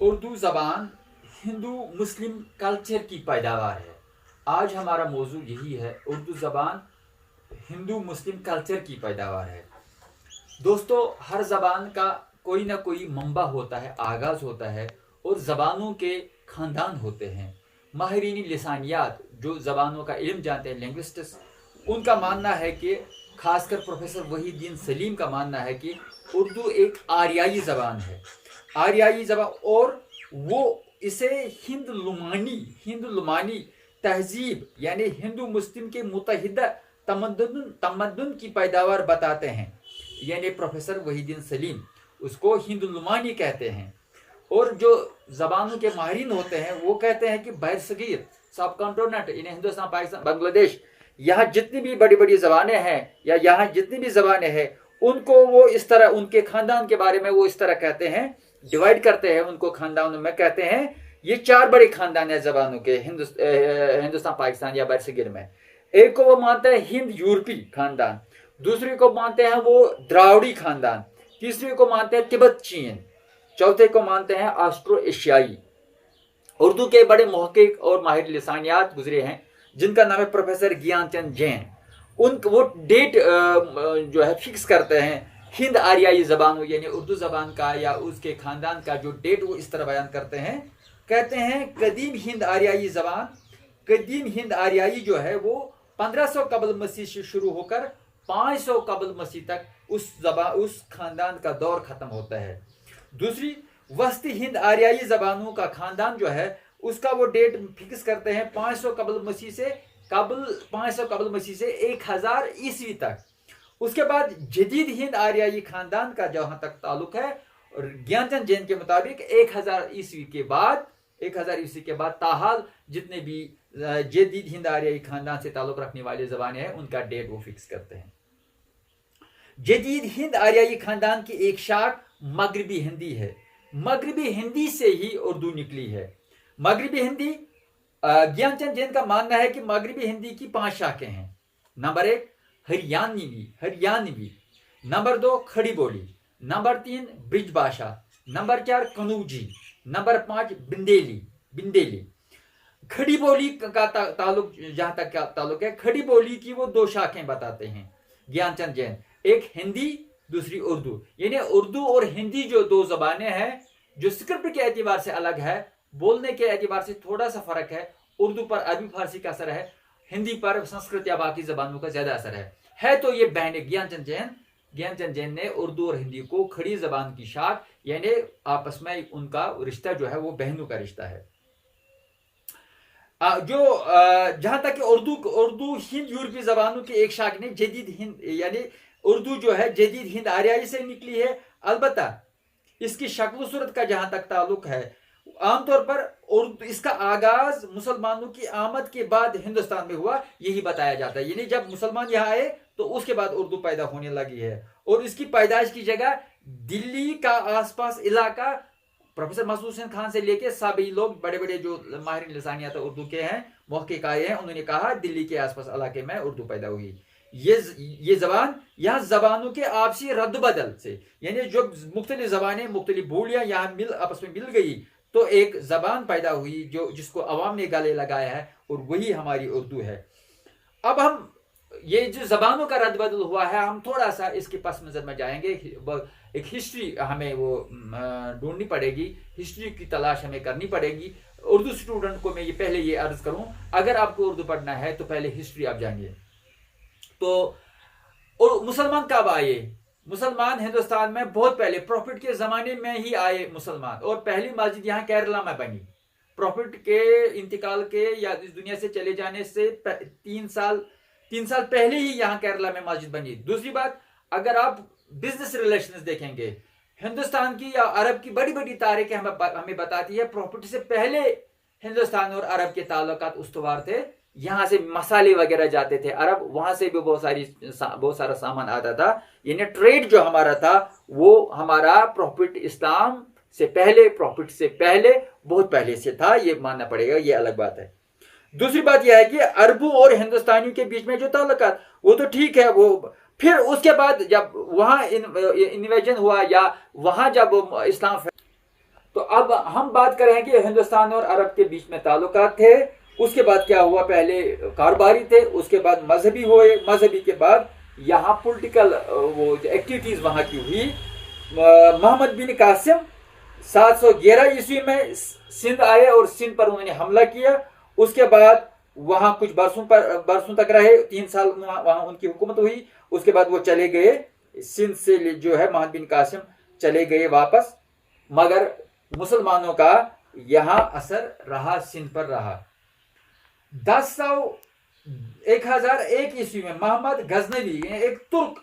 उर्दू ज़बान Hindu Muslim culture की पैदावार है। आज हमारा मौजू यही है, उर्दू ज़बान हिंदू मुस्लिम कल्चर की पैदावार है। दोस्तों, हर ज़बान का कोई ना कोई मंबा होता है, आगाज़ होता है, और ज़बानों के ख़ानदान होते हैं। माहिरीन लिसानियात जो ज़बानों का इल्म जानते हैं, लिंग्विस्टिक्स, उनका मानना है कि खासकर प्रोफेसर वहीदुद्दीन सलीम का मानना है कि उर्दू एक आर्याई ज़बान है। आर्याई ज़बान, और वो इसे हिंद लुमानी तहजीब यानी हिंदू मुस्लिम के मुतहिदा तमद्दुन की पैदावार बताते हैं। यानी प्रोफेसर वहीदुद्दीन सलीम उसको हिंद लुमानी कहते हैं। और जो ज़बानों के माहिरीन होते हैं वो कहते हैं कि बहरसगीर, सब कॉन्टिनेंट, इन्हें हिंदुस्तान, पाकिस्तान, बांग्लादेश, यहाँ जितनी भी बड़ी बड़ी ज़बानें हैं या यहाँ जितनी भी ज़बानें हैं, उनको वो इस तरह, उनके ख़ानदान के बारे में वो इस तरह कहते हैं, डिवाइड करते हैं उनको ख़ानदानों में। कहते हैं ये 4 बड़े ख़ानदान है ज़बानों के हिंदुस्तान, पाकिस्तान या बहरसगीर में। एक को वो मानते हैं हिंद यूरोपी ख़ानदान, दूसरे को मानते हैं वो द्राविड़ी ख़ानदान, तीसरे को मानते हैं तिब्बत चीन, चौथे को मानते हैं ऑस्ट्रो एशियाई। उर्दू के बड़े मुहक्किक और माहिर लिसानियात गुजरे हैं जिनका नाम है प्रोफेसर ज्ञानचंद जैन। वो डेट जो है फिक्स करते हैं हिंद आर्याई ज़बान यानी उर्दू ज़बान का या उसके ख़ानदान का जो डेट, वो इस तरह बयान करते हैं। कहते हैं कदीम हिंद आर्याई ज़बान, कदीम हिंद आर्याई जो है वो 1500 कबल मसीह से शुरू होकर 500 कबल मसीह तक उस ख़ानदान का दौर ख़त्म होता है। दूसरी वस्ती हिंद आर्याई ज़बानों का ख़ानदान जो है उसका वो डेट फिक्स करते हैं 500 कबल मसीह से 1000 ईस्वी तक। उसके बाद जदीद हिंद आर्याई ख़ानदान का जहाँ तक ताल्लुक है, और ज्ञानचंद जैन के मुताबिक 1000 ईस्वी के बाद ताहाल जितने भी जदीद हिंद आर्याई ख़ानदान से ताल्लुक रखने वाले ज़बानें हैं उनका डेट वो फिक्स करते हैं। जदीद हिंद आर्याई ख़ानदान की एक शाख मगरबी हिंदी है। मगरबी हिंदी से ही उर्दू निकली है। मगरबी हिंदी, ज्ञानचंद जैन का मानना है कि मगरबी हिंदी की 5 शाखें हैं। नंबर 1 हरियाणवी, नंबर 2 खड़ी बोली, नंबर 3 ब्रिज भाषा, नंबर 4 कनूजी, नंबर 5 बिंदेली। खड़ी बोली का ताल्लुक, जहां तक का ताल्लुक है, खड़ी बोली की वो 2 शाखें बताते हैं ज्ञानचंद जैन, एक हिंदी, दूसरी उर्दू। यानी उर्दू और हिंदी जो 2 ज़बानें हैं, जो स्क्रिप्ट के एतबार से अलग है, बोलने के एतबार से थोड़ा सा फर्क है। उर्दू पर अरबी फारसी का असर है, हिंदी पर संस्कृत या बाकी ज़बानों का ज्यादा असर है तो ये बहने ज्ञानचंद जैन ने उर्दू और हिंदी को खड़ी ज़बान की शाख, यानी आपस में उनका रिश्ता जो है वो बहनों का रिश्ता है। जहां तक उर्दू हिंद यूरोपीय ज़बानों की एक शाख ने जदीद हिंद, यानी उर्दू जो है जदीद हिंद आर्याई से निकली है। अलबत्ता इसकी शक्ल सूरत का जहां तक ताल्लुक है, आमतौर पर इसका आगाज मुसलमानों की आमद के बाद हिंदुस्तान में हुआ, यही बताया जाता है। यानी जब मुसलमान यहाँ आए तो उसके बाद उर्दू पैदा होने लगी है। और इसकी पैदाइश की जगह दिल्ली का आसपास इलाका, प्रोफेसर मसूद हुसैन खान से लेके सभी लोग, बड़े बड़े जो माहिर लिसानियात उर्दू के हैं, मुहक्किक आए हैं, उन्होंने कहा दिल्ली के आसपास इलाके में उर्दू पैदा हुई। ये ज़बान यहाँ ज़बानों के आपसी रद्द-बदल से, यानी जो मुख्तलिफ ज़बानें, मुख्तलिफ बोलियां यहाँ आपस में मिल गई तो एक ज़बान पैदा हुई जिसको अवाम ने गले लगाया है, और वही हमारी उर्दू है। अब हम ये जो ज़बानों का रद्द-बदल हुआ है, हम थोड़ा सा इसके पस नज़र में जाएंगे। एक हिस्ट्री हमें वो ढूंढनी पड़ेगी, हिस्ट्री की तलाश हमें करनी पड़ेगी। उर्दू स्टूडेंट को मैं पहले ये अर्ज करूं, अगर आपको उर्दू पढ़ना है तो पहले हिस्ट्री आप जानिए। तो और मुसलमान कब आए? मुसलमान हिंदुस्तान में बहुत पहले, प्रॉफिट के ज़माने में ही आए मुसलमान, और पहली मस्जिद यहाँ केरला में बनी। प्रॉफिट के इंतकाल के या इस दुनिया से चले जाने से 3 साल पहले ही यहाँ केरला में मस्जिद बनी। दूसरी बात, अगर आप बिजनेस रिलेशंस देखेंगे, हिंदुस्तान की या अरब की बड़ी बड़ी तारीखें हमें बताती है प्रॉफिट से पहले हिंदुस्तान और अरब के ताल्लुकात उस्तवार थे। यहाँ से मसाले वगैरह जाते थे अरब, वहां से भी बहुत सारा सामान आता था। यानी ट्रेड जो हमारा था वो हमारा प्रॉफिट इस्लाम से पहले, प्रॉफिट से पहले, बहुत पहले से था, ये मानना पड़ेगा, ये अलग बात है। दूसरी बात यह है कि अरबों और हिंदुस्तानियों के बीच में जो ताल्लुकात, वो तो ठीक है, वो फिर उसके बाद जब वहां इन्वेजन हुआ या वहां जब इस्लाम तो अब हम बात करेंगे हिंदुस्तान और अरब के बीच में ताल्लुकात थे, उसके बाद क्या हुआ, पहले कारोबारी थे, उसके बाद मजहबी हुए, मजहबी के बाद यहाँ पॉलिटिकल वो एक्टिविटीज वहाँ की हुई। मोहम्मद बिन कासिम 711 ईस्वी में सिंध आए और सिंध पर उन्होंने हमला किया। उसके बाद वहां कुछ बरसों तक रहे, 3 साल वहां उनकी हुकूमत हुई। उसके बाद वो चले गए सिंध से, जो है मोहम्मद बिन कासिम चले गए वापस, मगर मुसलमानों का यहां असर रहा, सिंध पर रहा। 1001 ईस्वी में मोहम्मद गजनवी, एक तुर्क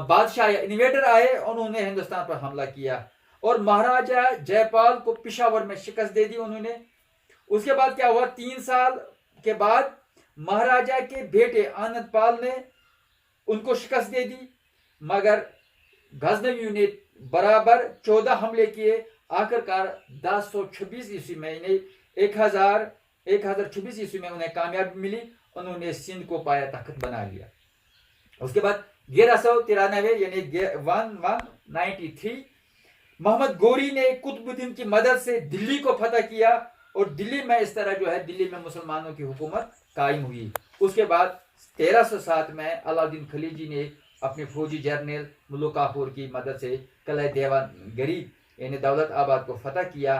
बादशाह इन्वेटर आए, उन्होंने हिंदुस्तान पर हमला किया और महाराजा जयपाल को पिशावर में शिकस्त दे दी उन्होंने। उसके बाद क्या हुआ, 3 साल के बाद महाराजा के बेटे आनंद पाल ने उनको शिकस्त दे दी, मगर गजनवी ने बराबर 14 हमले किए। आखिरकार 1026 ईस्वी में इन्हें 1026 ईस्वी में उन्हें कामयाबी मिली, उन्होंने सिंध को पाया तख्त बना लिया। उसके बाद 1193 यानी 1193 मोहम्मद गोरी ने कुतुबुद्दीन की मदद से दिल्ली को फतह किया और दिल्ली में इस तरह जो है दिल्ली में मुसलमानों की हुकूमत कायम हुई। उसके बाद 1307 में अलाउद्दीन खिलजी ने अपने फौजी जर्नल मुल्क काफूर की मदद से किला देवगिरी यानी दौलत आबाद को फतह किया।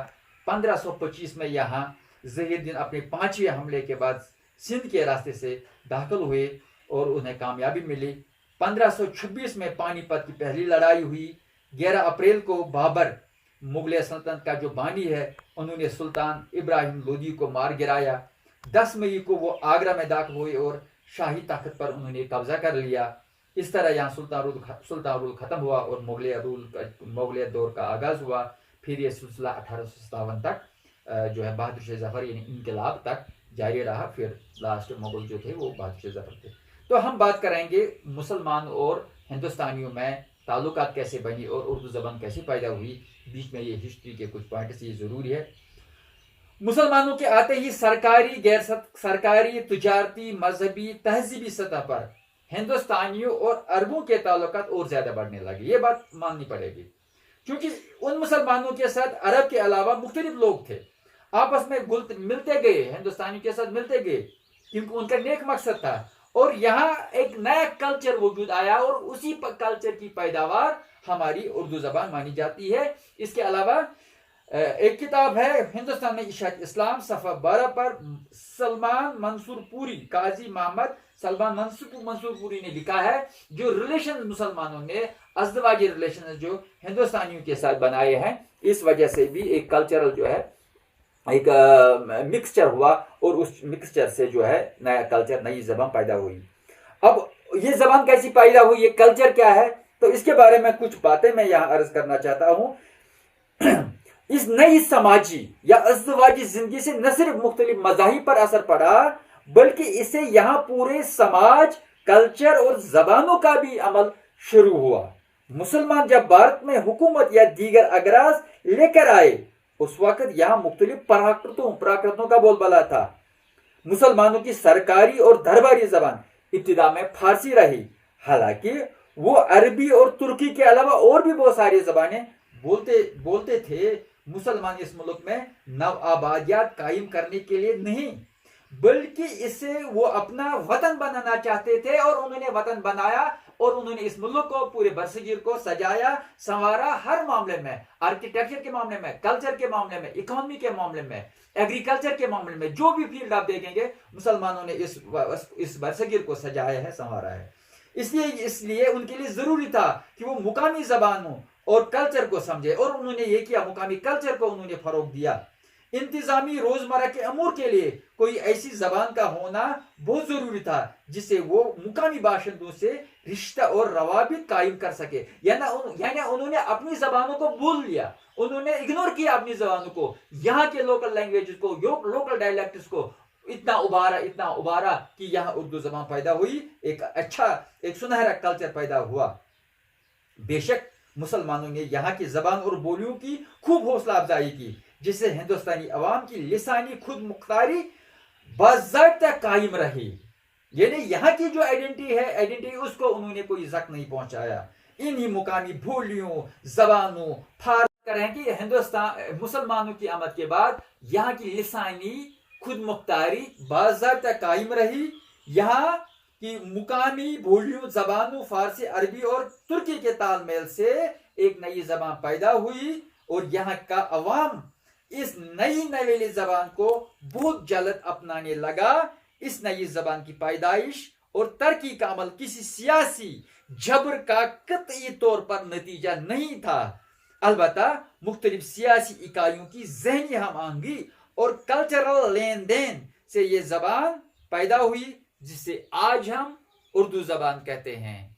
1525 में यहाँ ज़हीरुद्दीन अपने 5वें हमले के बाद सिंध के रास्ते से दाखिल हुए और उन्हें कामयाबी मिली। 1526 में पानीपत की पहली लड़ाई हुई। 11 अप्रैल को बाबर मुगल सल्तनत का जो बानी है, उन्होंने सुल्तान इब्राहिम लोदी को मार गिराया। 10 मई को वो आगरा में दाखिल हुए और शाही ताकत पर उन्होंने कब्जा कर लिया। इस तरह यहाँ सुल्तान रूल खत्म हुआ और मुगलिया दौर का आगाज हुआ। फिर ये सिलसिला 1857 तक जो है बहादुर शाह जफर यानी इनकलाब तक जारी रहा। फिर लास्ट मुगल जो थे वो बहादुर शाह जफर थे। तो हम बात करेंगे मुसलमान और हिंदुस्तानियों में ताल्लुकात कैसे बनी और उर्दू ज़बान कैसे पैदा हुई। बीच में ये हिस्ट्री के कुछ पॉइंट्स ये ज़रूरी है। मुसलमानों के आते ही सरकारी, गैर सरकारी, तिजारती, मजहबी, तहजीबी सतह पर हिंदुस्तानियों और अरबों के ताल्लुकात और ज्यादा बढ़ने लगे। ये बात माननी पड़ेगी, क्योंकि उन मुसलमानों के साथ अरब के अलावा मुख्तलिफ लोग थे, आपस में मिलते गए, हिंदुस्तानियों के साथ मिलते गए, क्योंकि उनका नेक मकसद था। और यहाँ एक नया कल्चर वजूद आया और उसी कल्चर की पैदावार हमारी उर्दू जबान मानी जाती है। इसके अलावा एक किताब है हिंदुस्तान में इशात इस्लाम, सफ़ा 12 पर सलमान मंसूरपुरी, काजी मोहम्मद सलमान मंसूरपुरी ने लिखा है, जो रिलेशन मुसलमानों ने अज़दवाजी रिलेशन जो हिंदुस्तानियों के साथ बनाए हैं, इस वजह से भी एक कल्चरल जो है एक मिक्सचर हुआ और उस मिक्सचर से जो है नया कल्चर, नई जबान पैदा हुई। अब ये जबान कैसी पैदा हुई, ये कल्चर क्या है, तो इसके बारे में कुछ बातें मैं यहाँ अर्ज करना चाहता हूँ। इस नई समाजी या अज़दवाजी जिंदगी से न सिर्फ मुख्तलिफ मज़ाहिब पर असर पड़ा, बल्कि इसे यहाँ पूरे समाज, कल्चर और जबानों का भी अमल शुरू हुआ। मुसलमान जब भारत में हुकूमत या दीगर अगराज लेकर आए, उस वक्त यहाँ मुख्तलिफ प्राकृतों का बोलबाला था। मुसलमानों की सरकारी और दरबारी जबान इब्तिदा में फारसी रही, हालांकि वो अरबी और तुर्की के अलावा और भी बहुत सारी जबानें बोलते थे। मुसलमान इस मुल्क में नव आबादियात कायम करने के लिए नहीं, बल्कि इसे वो अपना वतन बनाना चाहते थे और उन्होंने वतन बनाया और उन्होंने इस मुल्क को, पूरे बरसगीर को सजाया, संवारा। हर मामले में, आर्किटेक्चर के मामले में, कल्चर के मामले में, इकोनॉमी के मामले में, एग्रीकल्चर के मामले में, जो भी फील्ड आप देखेंगे, मुसलमानों ने इस बरसगीर को सजाया है, संवारा है। इसलिए उनके लिए जरूरी था कि वो मुकामी जबानों और कल्चर को समझे, और उन्होंने ये किया, मुकामी कल्चर को उन्होंने फरोग दिया। इंतजामी रोजमर्रा के अमूर के लिए कोई ऐसी जबान का होना बहुत जरूरी था जिससे वो मुकामी बाशिंदों से रिश्ता और रवाबित कायम कर सके। यानी उन्होंने अपनी जबानों को भूल लिया, उन्होंने इग्नोर किया अपनी जबानों को, यहाँ के लोकल लैंग्वेजेस को, लोकल डायलेक्ट्स को इतना उबारा कि यहाँ उर्दू जबान पैदा हुई, एक सुनहरा कल्चर पैदा हुआ। बेशक मुसलमानों ने यहाँ की जबान और बोलियों की खूब हौसला अफजाई की, जिससे हिंदुस्तानी अवाम की लिसानी खुद मुख्तारी बाज़ाब्ता कायम रही। यानी यहाँ की जो आइडेंटिटी उसको उन्होंने कोई जख्म नहीं पहुंचाया। इन्हीं मुकामी बोलियों, जबानों, फारसी का कर रहे हैं कि हिंदुस्तान मुसलमानों की आमद के बाद यहाँ की लिसानी खुद मुख्तारी बाज़ाब्ता कायम रही। यहाँ की मुकामी बोलियों जबानों फारसी, अरबी और तुर्की के तालमेल से एक नई जबान पैदा हुई और यहाँ का अवाम इस नई नवेली जबान को बहुत जल्द अपनाने लगा। इस नई जबान की पैदाइश और तरक्की का अमल किसी सियासी जबर का कतई तौर पर नतीजा नहीं था, अलबत्ता मुख्तलिफ सियासी इकाइयों की जहनी हम आहंगी और कल्चरल लेन देन से ये जबान पैदा हुई, जिसे आज हम उर्दू जबान कहते हैं।